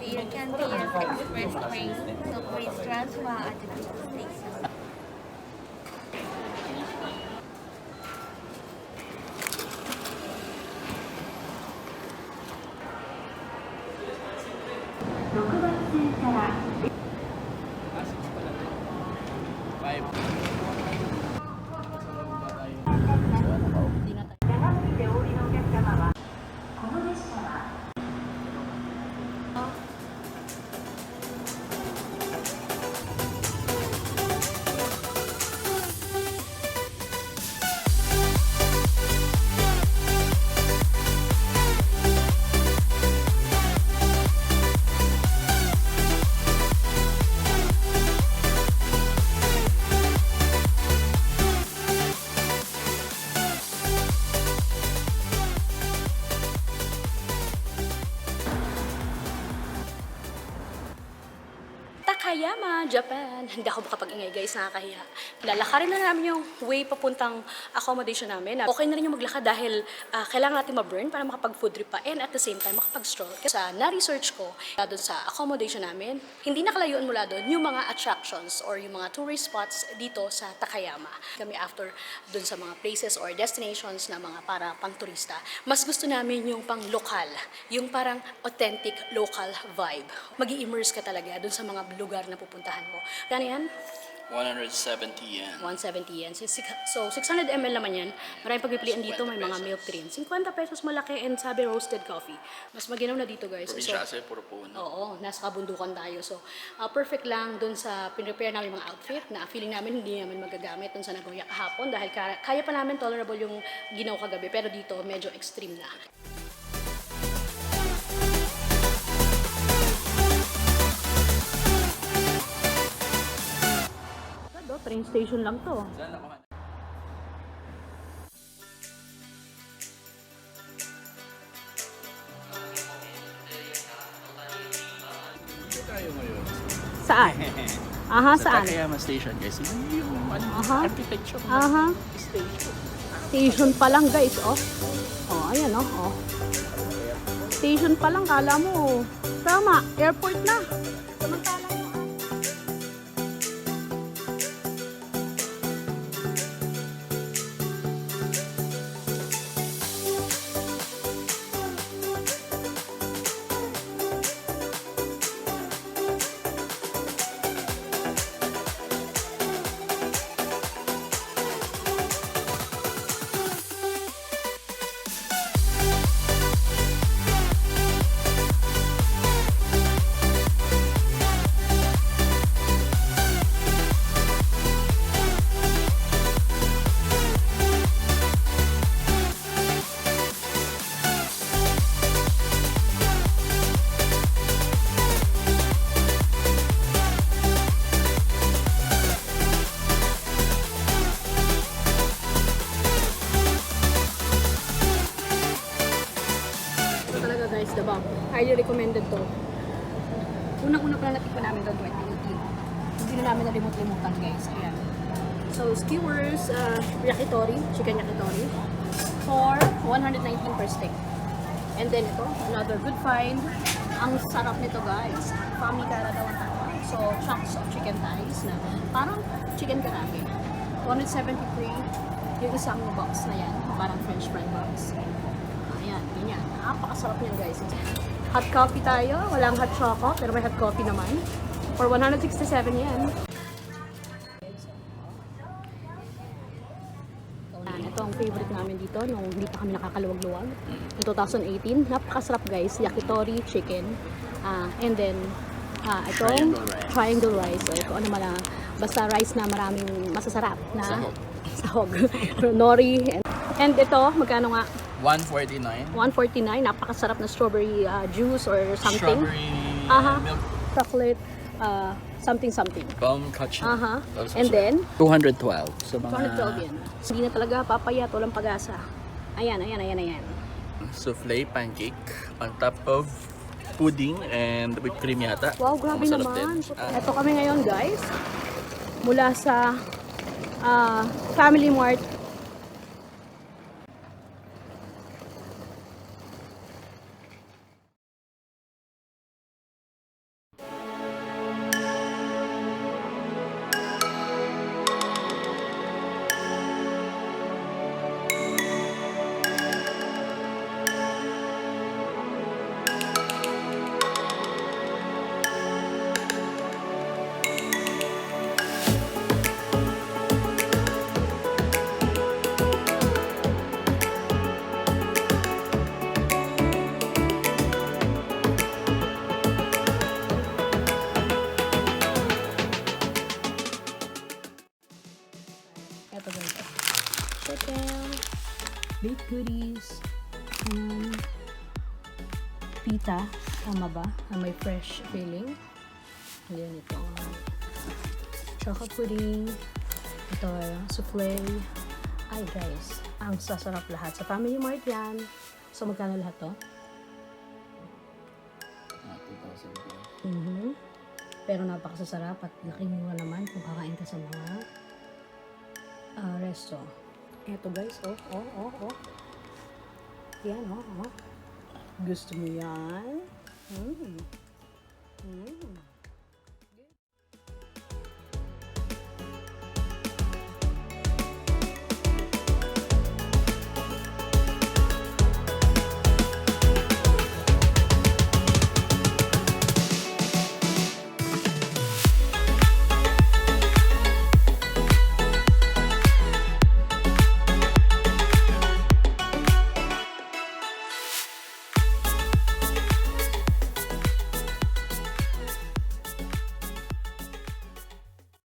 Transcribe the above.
You can be express train, so please transfer at the station. Takayama, Japan. Hindi ako makapag-ingay guys, nakakahiya. Lalakarin na namin yung way papuntang accommodation namin. Okay na rin yung maglakad dahil kailangan natin ma-burn para makapag-food trip pa and at the same time makapag-stroll. Sa na-research ko, doon sa accommodation namin, hindi nakalayuan mula doon yung mga attractions or yung mga tourist spots dito sa Takayama. Kami after doon sa mga places or destinations na mga para pang turista, mas gusto namin yung pang lokal, yung parang authentic local vibe. Mag-i-immerse ka talaga doon sa mga lugar na pupuntahan mo. Kano yan? 170 yen. 170 yen. So, 600 ml naman yan. Maraming pagpipilian dito. May mga milk tea. 50 pesos malaki and sabi roasted coffee. Mas maginaw na dito guys. Probinsya kasi puro puno. Oo, nasa kabundukan tayo. So, perfect lang dun sa pinrepare namin mga outfit na feeling namin hindi namin magagamit dun sa Nagoya kahapon dahil kaya pa namin tolerable yung ginaw kagabi. Pero dito, medyo extreme na. Train station lang to. Saan ako? Dito tayo ngayon. Saan? Aha, Sa saan? Takayama Station guys. Yung architecture Aha. station. Station pa lang guys, oh. Oh, ayan oh. Station pa lang, kala mo. Tama, airport na. Samantala yung guys, the bomb. Highly recommended to. Unang-una pa lang natikpan namin doon 2018. Hindi na namin nalimut-limutan guys. Ayan. So, skewers, yakitori, chicken yakitori for 119 per stick. And then ito, another good find. Ang sarap nito guys. Pamikara daw ang tawag. So, chunks of chicken thighs na parang chicken karage. 173 yung isang box na yan. Parang french fry box. Ayan, ganyan. Napakasarap yan guys. Hot coffee tayo. Walang hot choco, pero may hot coffee naman. For 167 yan. Ito ang favorite namin dito nung hindi pa kami nakakaluwag-luwag. In 2018, napakasarap guys. Yakitori, chicken. And then, itong triangle rice. So, ito ano man basta rice na maraming masasarap na sahog. Nori. And ito, magkano nga? 149. 149, napakasarap na strawberry juice or something. Strawberry milk. Chocolate, something. Bomkachi. And then, 212. So, 212 yan. Hindi na talaga papayat, walang pag-asa. Ayan. Souffle pancake on top of pudding and whipped cream yata. Wow, grabe Masarap naman. din. Ito kami ngayon guys. Mula sa Family Mart chicken, baked goodies, pita, tama ba? May fresh filling. Ayan ito. Chocolate pudding. Ito, souffle. Ay guys, ang sasarap lahat. Sa Family Mart yan. So magkano lahat to? 2,000. Pero napakasasarap at laking mura naman kung kakain ka sa mga resto. Eto guys, oh. Yan, oh. Gusto mo yan?